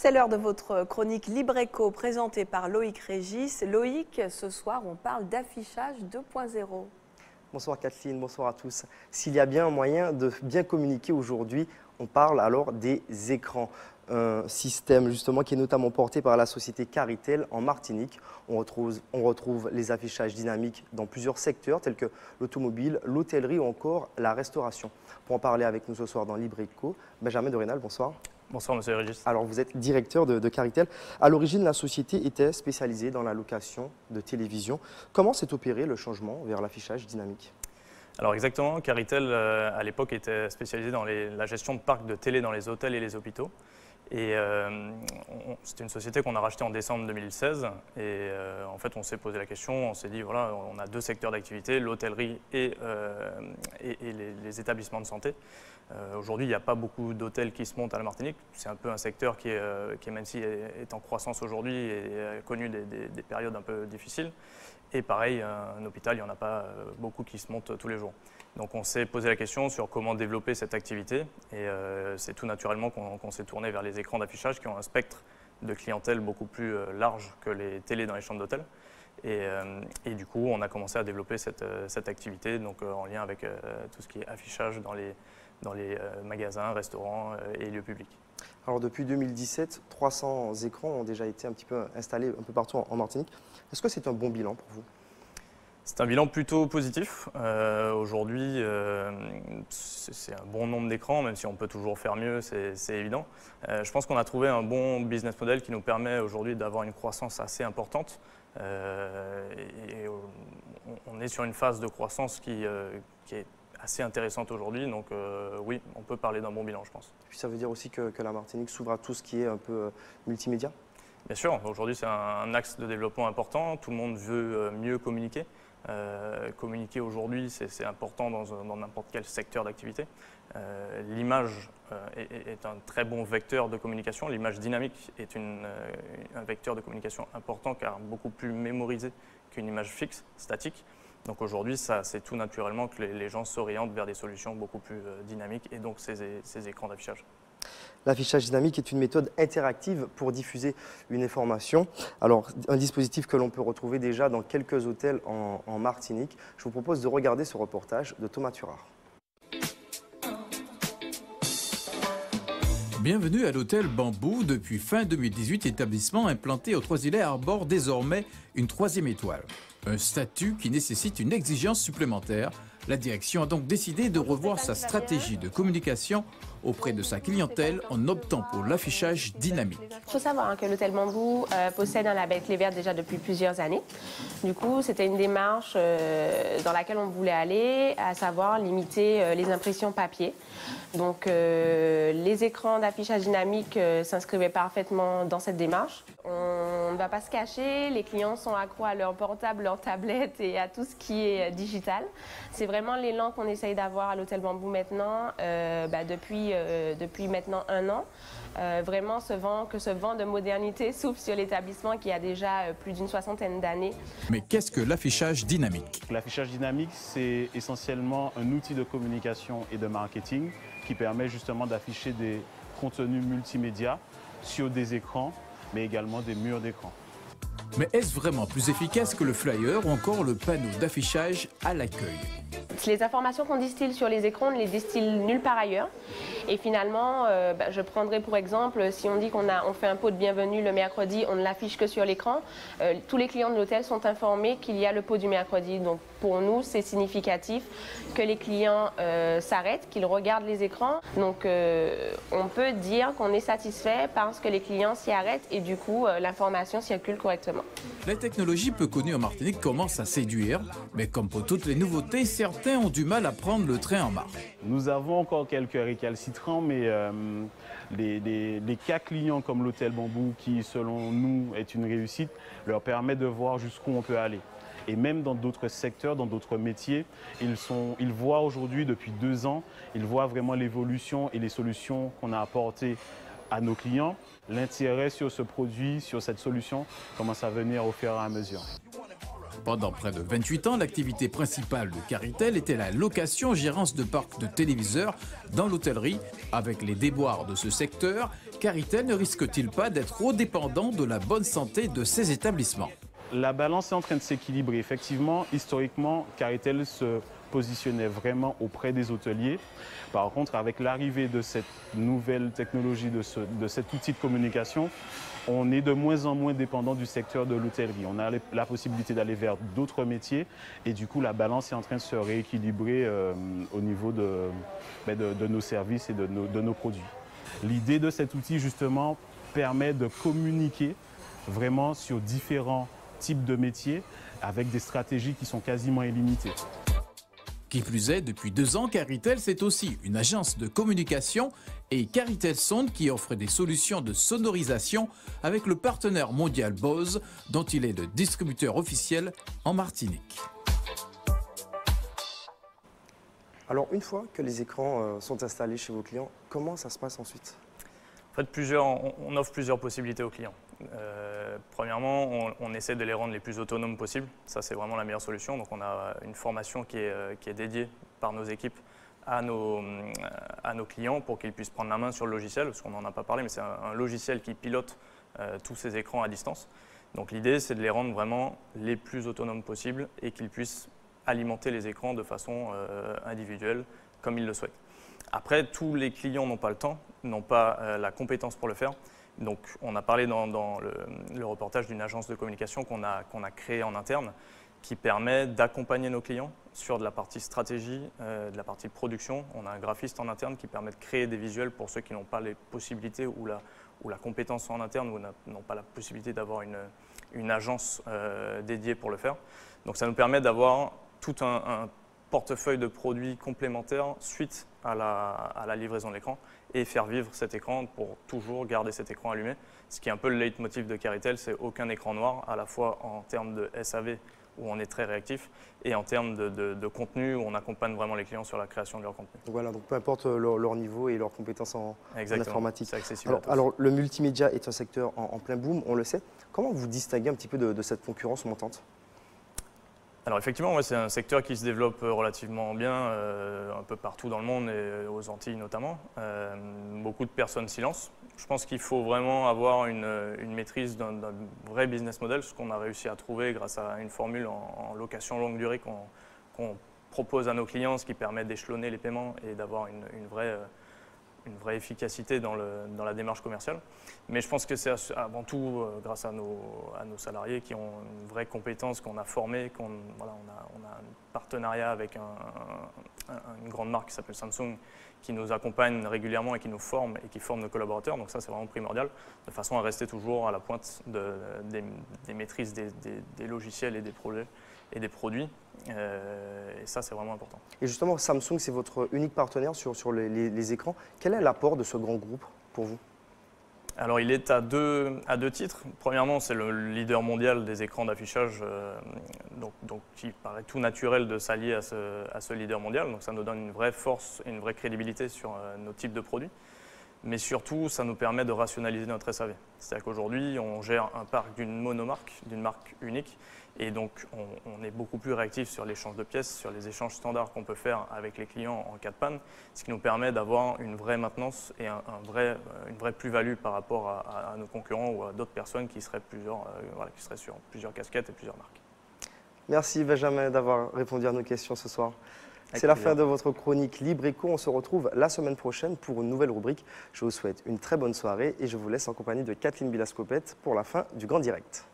C'est l'heure de votre chronique Libreco présentée par Loïc Régis. Loïc, ce soir, on parle d'affichage 2.0. Bonsoir Kathleen, bonsoir à tous. S'il y a bien un moyen de bien communiquer aujourd'hui, on parle alors des écrans. Un système justement qui est notamment porté par la société Caritel en Martinique. On retrouve les affichages dynamiques dans plusieurs secteurs tels que l'automobile, l'hôtellerie ou encore la restauration. Pour en parler avec nous ce soir dans Libreco, Benjamin Dorénal, bonsoir. Bonsoir Monsieur Régis. Alors vous êtes directeur de Caritel. À l'origine, la société était spécialisée dans la location de télévision. Comment s'est opéré le changement vers l'affichage dynamique ? Alors exactement, Caritel à l'époque était spécialisé dans la gestion de parcs de télé dans les hôtels et les hôpitaux. Et c'était une société qu'on a rachetée en décembre 2016 et en fait on s'est posé la question, on s'est dit voilà, on a deux secteurs d'activité, l'hôtellerie et les établissements de santé. Aujourd'hui il n'y a pas beaucoup d'hôtels qui se montent à la Martinique, c'est un peu un secteur qui même si est en croissance aujourd'hui et a connu des périodes un peu difficiles. Et pareil, un hôpital, il n'y en a pas beaucoup qui se montent tous les jours. Donc on s'est posé la question sur comment développer cette activité et c'est tout naturellement qu'on s'est tourné vers les écrans d'affichage qui ont un spectre de clientèle beaucoup plus large que les télés dans les chambres d'hôtel. Et du coup, on a commencé à développer cette activité donc, en lien avec tout ce qui est affichage dans les magasins, restaurants et lieux publics. Alors depuis 2017, 300 écrans ont déjà été un petit peu installés un peu partout en Martinique. Est-ce que c'est un bon bilan pour vous ? C'est un bilan plutôt positif. Aujourd'hui, c'est un bon nombre d'écrans, même si on peut toujours faire mieux, c'est évident. Je pense qu'on a trouvé un bon business model qui nous permet aujourd'hui d'avoir une croissance assez importante. Et on est sur une phase de croissance qui est assez intéressante aujourd'hui, donc oui, on peut parler d'un bon bilan, je pense. Et puis ça veut dire aussi que la Martinique s'ouvre à tout ce qui est un peu multimédia ? Bien sûr, aujourd'hui c'est un axe de développement important, tout le monde veut mieux communiquer. Communiquer aujourd'hui, c'est important dans n'importe quel secteur d'activité. L'image est un très bon vecteur de communication. L'image dynamique est un vecteur de communication important car beaucoup plus mémorisé qu'une image fixe, statique. Donc aujourd'hui, c'est tout naturellement que les gens s'orientent vers des solutions beaucoup plus dynamiques et donc ces écrans d'affichage. L'affichage dynamique est une méthode interactive pour diffuser une information. Alors, un dispositif que l'on peut retrouver déjà dans quelques hôtels en Martinique. Je vous propose de regarder ce reportage de Thomas Turard. Bienvenue à l'hôtel Bambou. Depuis fin 2018, établissement implanté aux Trois-Îlets arbore désormais une 3e étoile. Un statut qui nécessite une exigence supplémentaire. La direction a donc décidé de revoir sa stratégie de communication auprès de sa clientèle en optant pour l'affichage dynamique. Il faut savoir que l'hôtel Bambou possède un label clé verte déjà depuis plusieurs années. Du coup, c'était une démarche dans laquelle on voulait aller, à savoir limiter les impressions papier. Donc, les écrans d'affichage dynamique s'inscrivaient parfaitement dans cette démarche. On ne va pas se cacher, les clients sont accros à leur portable, leur tablette et à tout ce qui est digital. C'est vraiment l'élan qu'on essaye d'avoir à l'hôtel Bambou maintenant, depuis maintenant 1 an. Vraiment, ce vent de modernité souffle sur l'établissement qui a déjà plus d'une 60aine d'années. Mais qu'est-ce que l'affichage dynamique ? L'affichage dynamique, c'est essentiellement un outil de communication et de marketing qui permet justement d'afficher des contenus multimédia sur des écrans, mais également des murs d'écran. Mais est-ce vraiment plus efficace que le flyer ou encore le panneau d'affichage à l'accueil ? Les informations qu'on distille sur les écrans, on ne les distille nulle part ailleurs. Et finalement, je prendrai pour exemple, si on dit on fait un pot de bienvenue le mercredi, on ne l'affiche que sur l'écran. Tous les clients de l'hôtel sont informés qu'il y a le pot du mercredi. Donc pour nous, c'est significatif que les clients s'arrêtent, qu'ils regardent les écrans. Donc on peut dire qu'on est satisfait parce que les clients s'y arrêtent et du coup, l'information circule correctement. La technologie peu connue en Martinique commence à séduire, mais comme pour toutes les nouveautés, certains ont du mal à prendre le train en marche. Nous avons encore quelques récalcitrants, mais les cas clients comme l'hôtel Bambou, qui selon nous est une réussite, leur permet de voir jusqu'où on peut aller. Et même dans d'autres secteurs, dans d'autres métiers, ils voient aujourd'hui, depuis 2 ans, ils voient vraiment l'évolution et les solutions qu'on a apportées à nos clients. L'intérêt sur ce produit, sur cette solution, commence à venir au fur et à mesure. Pendant près de 28 ans, l'activité principale de Caritel était la location-gérance de parcs de téléviseurs dans l'hôtellerie. Avec les déboires de ce secteur, Caritel ne risque-t-il pas d'être trop dépendant de la bonne santé de ses établissements? La balance est en train de s'équilibrer. Effectivement, historiquement, Caritel se positionnait vraiment auprès des hôteliers. Par contre, avec l'arrivée de cette nouvelle technologie, de cet outil de communication, on est de moins en moins dépendant du secteur de l'hôtellerie. On a la possibilité d'aller vers d'autres métiers et du coup, la balance est en train de se rééquilibrer au niveau de nos services et de nos produits. L'idée de cet outil, justement, permet de communiquer vraiment sur différents types de métiers avec des stratégies qui sont quasiment illimitées. Qui plus est, depuis 2 ans, Caritel, c'est aussi une agence de communication et Caritel Sound qui offre des solutions de sonorisation avec le partenaire mondial Bose, dont il est le distributeur officiel en Martinique. Alors, une fois que les écrans sont installés chez vos clients, comment ça se passe ensuite? En fait, on offre plusieurs possibilités aux clients. Premièrement, on essaie de les rendre les plus autonomes possibles. Ça, c'est vraiment la meilleure solution. Donc, on a une formation qui est dédiée par nos équipes à nos clients pour qu'ils puissent prendre la main sur le logiciel, parce qu'on n'en a pas parlé, mais c'est un logiciel qui pilote tous ces écrans à distance. Donc, l'idée, c'est de les rendre vraiment les plus autonomes possibles et qu'ils puissent alimenter les écrans de façon individuelle, comme ils le souhaitent. Après, tous les clients n'ont pas le temps, n'ont pas la compétence pour le faire. Donc, on a parlé dans le reportage d'une agence de communication qu'on a créée en interne qui permet d'accompagner nos clients sur de la partie stratégie, de la partie production. On a un graphiste en interne qui permet de créer des visuels pour ceux qui n'ont pas les possibilités ou la compétence en interne ou n'ont pas la possibilité d'avoir une agence dédiée pour le faire. Donc, ça nous permet d'avoir tout un portefeuille de produits complémentaires suite à la livraison de l'écran et faire vivre cet écran pour toujours garder cet écran allumé. Ce qui est un peu le leitmotiv de Caritel, c'est aucun écran noir, à la fois en termes de SAV où on est très réactif et en termes de contenu où on accompagne vraiment les clients sur la création de leur contenu. Voilà, donc peu importe leur niveau et leurs compétences en informatique. C'est accessible à tous. Alors, le multimédia est un secteur en plein boom, on le sait. Comment vous distinguez un petit peu de cette concurrence montante? Alors effectivement, ouais, c'est un secteur qui se développe relativement bien un peu partout dans le monde et aux Antilles notamment. Beaucoup de personnes s'y lancent. Je pense qu'il faut vraiment avoir une maîtrise d'un vrai business model, ce qu'on a réussi à trouver grâce à une formule en location longue durée qu'on propose à nos clients, ce qui permet d'échelonner les paiements et d'avoir une vraie efficacité dans la démarche commerciale. Mais je pense que c'est avant tout grâce à nos salariés qui ont une vraie compétence, qu'on a formée, on a un partenariat avec une grande marque qui s'appelle Samsung qui nous accompagne régulièrement et qui nous forme et qui forme nos collaborateurs. Donc ça, c'est vraiment primordial, de façon à rester toujours à la pointe des maîtrises des logiciels et des projets et des produits. Et ça, c'est vraiment important. Et justement, Samsung, c'est votre unique partenaire sur les écrans. Quel est l'apport de ce grand groupe pour vous? Alors, il est à deux titres. Premièrement, c'est le leader mondial des écrans d'affichage, donc qui paraît tout naturel de s'allier à ce leader mondial. Donc, ça nous donne une vraie force et une vraie crédibilité sur nos types de produits. Mais surtout, ça nous permet de rationaliser notre SAV. C'est-à-dire qu'aujourd'hui, on gère un parc d'une monomarque, d'une marque unique. Et donc, on est beaucoup plus réactif sur l'échange de pièces, sur les échanges standards qu'on peut faire avec les clients en cas de panne, ce qui nous permet d'avoir une vraie maintenance et une vraie plus-value par rapport à nos concurrents ou à d'autres personnes qui seraient sur plusieurs casquettes et plusieurs marques. Merci Benjamin d'avoir répondu à nos questions ce soir. C'est la fin de votre chronique Libre Éco. On se retrouve la semaine prochaine pour une nouvelle rubrique. Je vous souhaite une très bonne soirée et je vous laisse en compagnie de Kathleen Bilascopette pour la fin du Grand Direct.